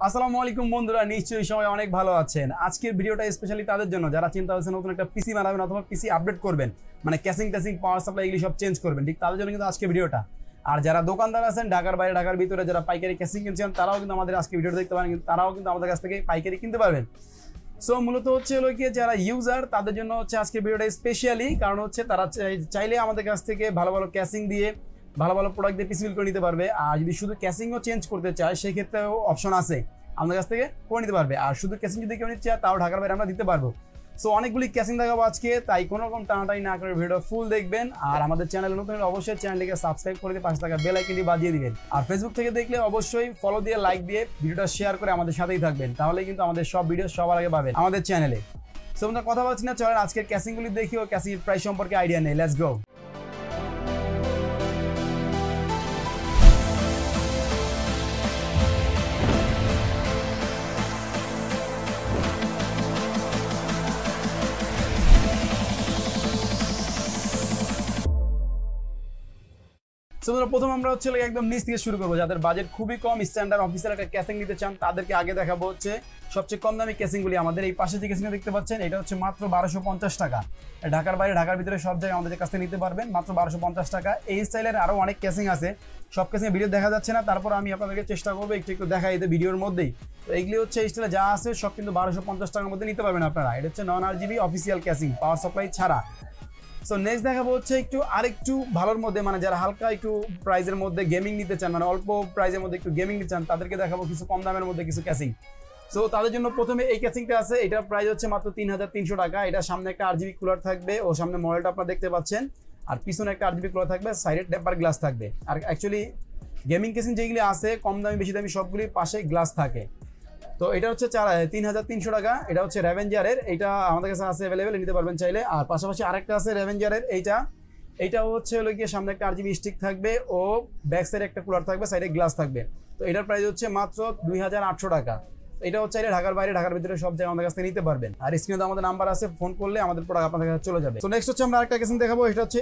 আসসালামু আলাইকুম বন্ধুরা, নিশ্চয়ই সবাই অনেক ভালো আছেন। আজকের ভিডিওটা স্পেশালি তাদের জন্য যারা চিন্তা করছেন নতুন একটা পিসি বানাবেন অথবা পিসি আপডেট করবেন, মানে ক্যাসিং পাওয়ার সাপ্লাই এগুলি সব চেঞ্জ করবেন, ঠিক তাদের জন্য কিন্তু আজকে ভিডিওটা। আর যারা দোকানদার আছেন ঢাকার বাইরে ঢাকার ভিতরে যারা পাইকারি ক্যাসিং কিনছেন তারাও কিন্তু আমাদের আজকে ভিডিওটা দেখতে পারেন, তারাও কিন্তু আমাদের কাছ থেকে পাইকারি কিনতে পারবেন। সো মূলত হচ্ছে হলো কি যারা ইউজার তাদের জন্য হচ্ছে আজকে ভিডিওটা স্পেশালি, কারণ হচ্ছে তারা চাইলে আমাদের কাছ থেকে ভালো ভালো ক্যাসিং দিয়ে ভালো ভালো প্রোডাক্ট দিয়ে পিসি বিল করে নিতে পারবে। আর যদি শুধু ক্যাসিংও চেঞ্জ করতে চায় সেই ক্ষেত্রেও অপশন আছে, আমাদের কাছ থেকে করে নিতে পারবে। আর শুধু ক্যাসিং যদি কেউ নিতে চায় তাও ঢাকার বাইরে আমরা দিতে পারবো। সো অনেকগুলি ক্যাসিং দেখাবো আজকে, তাই কোনো রকম টানাটানি না করে ভিডিও ফুল দেখবেন। আর আমাদের চ্যানেল নতুন হলে অবশ্যই চ্যানেলটিকে সাবস্ক্রাইব করে দিয়ে পাশে থাকা বেল আইকনটি বাজিয়ে দিবেন। আর ফেসবুক থেকে দেখলে অবশ্যই ফলো দিয়ে লাইক দিয়ে ভিডিওটা শেয়ার করে আমাদের সাথেই থাকবেন, তাহলে কিন্তু আমাদের সব ভিডিও সবার আগে পাবেন আমাদের চ্যানেলে। সো আমরা কথা বলছি না, চলেন আজকের ক্যাসিংগুলি দেখি ও ক্যাসিং প্রাইস সম্পর্কে আইডিয়া নেই। Let's go. প্রথম আমরা হচ্ছে একদম নিচ থেকে শুরু করবো। যাদের বাজেট খুবই কম, স্ট্যান্ডার্ড অফিসের একটা ক্যাসিং নিতে চান তাদেরকে আগে দেখাবো হচ্ছে সবচেয়ে কম দামি ক্যাসিংগুলি। আমাদের এই পাশে যে ক্যাসিংটা দেখতে পাচ্ছেন এটা হচ্ছে মাত্র 1250 টাকা। ঢাকার বাইরে ঢাকার ভিতরে সব জায়গায় আমাদের কাছ থেকে নিতে পারবেন মাত্র 1250 টাকা। এই স্টাইলের আরও অনেক ক্যাসিং আছে, সব ক্যাসিং ভিডিও দেখা যাচ্ছে না, তারপর আমি আপনাদেরকে চেষ্টা করবো একটু দেখাই দিতে ভিডিওর মধ্যেই। তো এইগুলি হচ্ছে এই স্টাইলে যা আছে সব কিন্তু 1250 টাকার মধ্যে নিতে পারবেন আপনারা। এটা হচ্ছে নন RGB official casing, power supply ছাড়া। সো নেক্সট দেখাবো হচ্ছে আরেকটু ভালোর মধ্যে, মানে যারা হালকা একটু প্রাইজের মধ্যে গেমিং নিতে চান, মানে অল্প প্রাইজের মধ্যে একটু গেমিং নিতে চান তাদেরকে দেখাবো কিছু কম দামের মধ্যে কিছু ক্যাসিং। সো তাদের জন্য প্রথমে এই ক্যাসিংটা আছে, এটার প্রাইস হচ্ছে মাত্র 3300 টাকা। এটা সামনে একটা RGB কুলার থাকবে ও সামনে মডেলটা আপনারা দেখতে পাচ্ছেন, আর পিছনে একটা RGB কুলার থাকবে, সাইডে টেম্পার গ্লাস থাকবে। আর অ্যাকচুয়ালি গেমিং ক্যাসিং যেগুলি আছে কম দামি বেশি দামি সবগুলির পাশে গ্লাস থাকে। তো এটা হচ্ছে 3300 টাকা। এটা হচ্ছে রেভেঞ্জারের, এটা আমাদের কাছে আছে অ্যাভেলেবেল, নিতে পারবেন চাইলে। আর পাশাপাশি আরেকটা আছে রেভেঞ্জারের, এইটাও হচ্ছে হলো গিয়ে সামনে একটা RGB স্টিক থাকবে ও ব্যাক সাইডে একটা কুলার থাকবে, সাইডে গ্লাস থাকবে। তো এটার প্রাইস হচ্ছে মাত্র 2800 টাকা। এটা হচ্ছে ঢাকার বাইরে ঢাকার ভিতরে সব জায়গায় আমাদের কাছ থেকে নিতে পারবেন। আর স্ক্রিনে আমাদের নাম্বার আছে, ফোন করলে আমাদের প্রোডাক্ট আপনাদের কাছে চলে যাবে। তো নেক্সট হচ্ছে আমরা আরেকটা ক্যাসিং দেখাবো। এটা হচ্ছে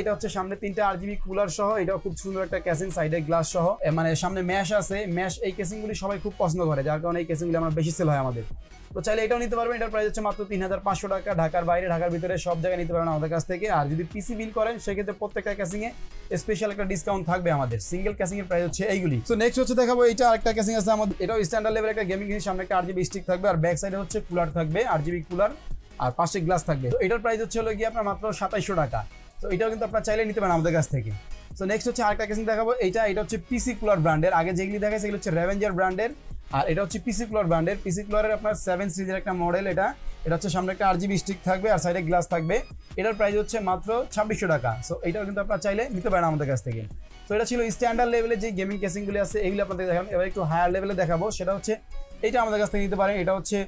এটা হচ্ছে সামনে 3টা RGB কুলার সহ, এটাও খুব সুন্দর একটা ক্যাসিং, সাইডে গ্লাস সহ, মানে সামনে ম্যাশ আছে। ম্যাশ এই ক্যাসিংগুলি সবাই খুব পছন্দ করে, যার কারণে এই ক্যাসিংগুলি আমরা বেশি সেল হয় আমাদের। তো চাইলে এটাও নিতে পারবেন। এটার প্রাইস হচ্ছে মাত্র 3500 টাকা। ঢাকার বাইরে ঢাকার ভিতরে সব জায়গায় নিতে পারবেন আমাদের কাছ থেকে। আর যদি পিসি বিল করেন সেক্ষেত্রে প্রত্যেকটা ক্যাসিং এ স্পেশাল একটা ডিসকাউন্ট থাকবে আমাদের। সিঙ্গেল ক্যাসিং এর প্রাইস হচ্ছে এইগুলি। তো নেক্সট হচ্ছে দেখাবো এটা আরেকটা ক্যাসিং আছে আমাদের, এটাও স্ট্যান্ডার্ড লেভেলের একটা গেমিং ক্যাসিং, সামনে একটা RGB স্টিক থাকবে আর ব্যাক সাইডে হচ্ছে কুলার থাকবে, RGB কুলার, আর পাশে গ্লাস থাকবে। তো এটার প্রাইস হচ্ছে হলো গিয়ে আপনার মাত্র 2700 টাকা। তো এটাও কিন্তু আপনারা চাইলে নিতে পারেন আমাদের কাছ থেকে। তো নেক্সট হচ্ছে আরেকটা ক্যাসিং দেখাবো। এটা হচ্ছে পিসি কুলার ব্র্যান্ডের, আগে যেগুলি দেখায় সেগুলো হচ্ছে রেভেঞ্জার ব্র্যান্ডের, আর এটা হচ্ছে পিসি কুলার ব্র্যান্ডের। পিসি কুলারের আপনার 7 সিরিজের একটা মডেল। এটা হচ্ছে সামনে একটা RGB স্টিক থাকবে আর সাইডে গ্লাস থাকবে। এটার প্রাইস হচ্ছে মাত্র 2600 টাকা। সো এটাও কিন্তু আপনারা চাইলে নিতে পারেন আমাদের কাছ থেকে। তো এটা ছিল স্ট্যান্ডার্ড লেভেলের যে গেমিং ক্যাসিংগুলি আছে এইগুলো আপনাদের দেখাবো। এবার একটু হায়ার লেভেলে দেখাবো, সেটা হচ্ছে এটা আমাদের কাছ থেকে নিতে পারেন। এটা হচ্ছে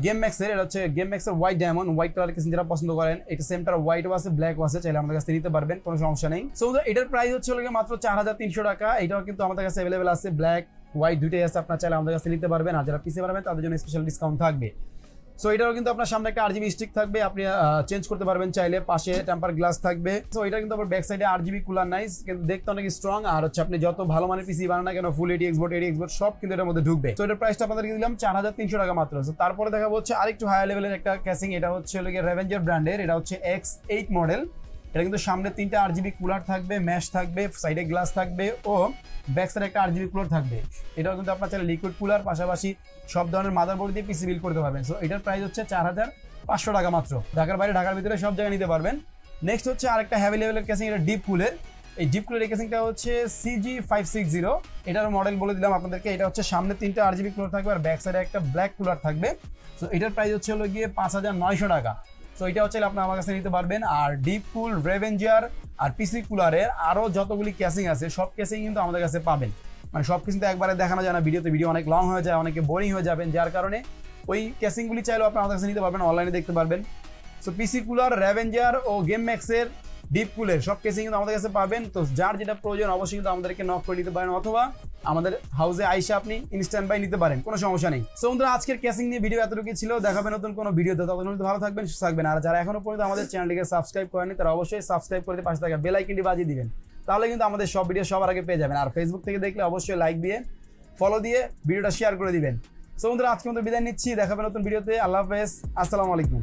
গেম ম্যাক্সের, এটা হচ্ছে গেম ম্যাক্সের white diamond, white colour casing যারা পছন্দ করেন। এটা সেমটার হোয়াইটও আছে, ব্ল্যাকও আছে, চাইলে আমাদের কাছ থেকে নিতে পারবেন, কোনো সমস্যা নেই। সো এটার প্রাইস হচ্ছে মাত্র 4300 টাকা। এটাও কিন্তু আমাদের কাছে অ্যাভেলেবেল আছে, ব্ল্যাক হোয়াইট দুইটাই আছে, আপনার চাইলে আমাদের কাছে নিতে পারবেন। আর যারা পিসি বানাবেন তাদের জন্য স্পেশাল ডিসকাউন্ট থাকবে। সো এটাও কিন্তু আপনার সামনে একটা RGB স্টিক থাকবে, আপনি চেঞ্জ করতে পারবেন চাইলে, পাশে টেম্পার গ্লাস থাকবে। সো এটা কিন্তু আবার ব্যাক সাইডে RGB কুলার নাইস, কিন্তু দেখতে অনেক স্ট্রং। আর হচ্ছে আপনি যত ভালো মানের পিসি বানান না কেন, ফুল এডি এক্সপোর্ট সব কিন্তু এটার মধ্যে ঢুকবে। তো এটার প্রাইসটা আপনাদেরকে দিলাম 4300 টাকা মাত্র। সো তারপরে দেখাবো হচ্ছে আরেকটু হায়ার লেভেলের একটা ক্যাসিং। এটা হচ্ছে রেভেঞ্জার ব্র্যান্ডের, এটা হচ্ছে X8 মডেল। এটা কিন্তু সামনে 3টা RGB কুলার থাকবে, ম্যাশ থাকবে, সাইডে গ্লাস থাকবে ও ব্যাক সাইডে একটা RGB কুলার থাকবে। এটাও কিন্তু আপনার চাইলে লিকুইড কুলার, পাশাপাশি সব ধরনের মাদারবোর্ড দিয়ে পিসি বিল করতে পারবেন। সো এটার প্রাইস হচ্ছে 4500 টাকা মাত্র। ঢাকার বাইরে ঢাকার ভিতরে সব জায়গায় নিতে পারবেন। নেক্সট হচ্ছে আরেকটা হেভি লেভেলের ক্যাসিং, এটা ডিপ কুলের। এই ডিপ কুলের ক্যাসিংটা হচ্ছে CG560, এটার মডেল বলে দিলাম আপনাদেরকে। এটা হচ্ছে সামনে 3টা RGB কুলার থাকবে আর ব্যাক সাইডে একটা ব্ল্যাক কুলার থাকবে। সো এটার প্রাইস হচ্ছে হলো গিয়ে 5900 টাকা। সো এটা হচ্ছে আপনি আমার কাছে নিতে পারবেন। আর ডিপ কুল, রেভেঞ্জার আর পিসি কুলারের আরও যতগুলি ক্যাসিং আছে সব ক্যাসিং কিন্তু আমাদের কাছে পাবেন। মানে সব কিছু তো একবারে দেখানো যায় না ভিডিও অনেক লং হয়ে যায়, অনেকে বোরিং হয়ে যাবেন, যার কারণে ওই ক্যাসিংগুলি চাইলেও আপনি আমাদের কাছে নিতে পারবেন, অনলাইনে দেখতে পারবেন। সো পিসি কুলার, রেভেঞ্জার ও গেম ম্যাক্সের ডিপ কুলের সব কেসিং কিন্তু আমাদের কাছে পাবেন। তো যার যেটা প্রয়োজন অবশ্যই কিন্তু আমাদেরকে নক করে নিতে পারেন, অথবা আমাদের হাউসে আইসা আপনি ইনস্ট্যান্ট বাই নিতে পারেন, কোনো সমস্যা নেই। সো বন্ধুরা আজকের ক্যাসিং নিয়ে ভিডিও এতটুকু ছিল, দেখাবেন নতুন কোনো ভিডিওতে। তখন ভালো থাকবেন, সুস্থ থাকবেন। আর যারা এখনো পর্যন্ত আমাদের চ্যানেলটিকে সাবস্ক্রাইব করেনি তারা অবশ্যই সাবস্ক্রাইব করে পাশে থাকা বেল আইকনটি বাজিয়ে দিবেন, তাহলে কিন্তু আমাদের সব ভিডিও সবার আগে পেয়ে যাবেন। আর ফেসবুক থেকে দেখলে অবশ্যই লাইক দিয়ে ফলো দিয়ে ভিডিওটা শেয়ার করে দিবেন। সো বন্ধুরা আজকে মতো বিদায় নিচ্ছি, দেখাবেন নতুন ভিডিওতে। আল্লাহ হাফেজ, আসসালামু আলাইকুম।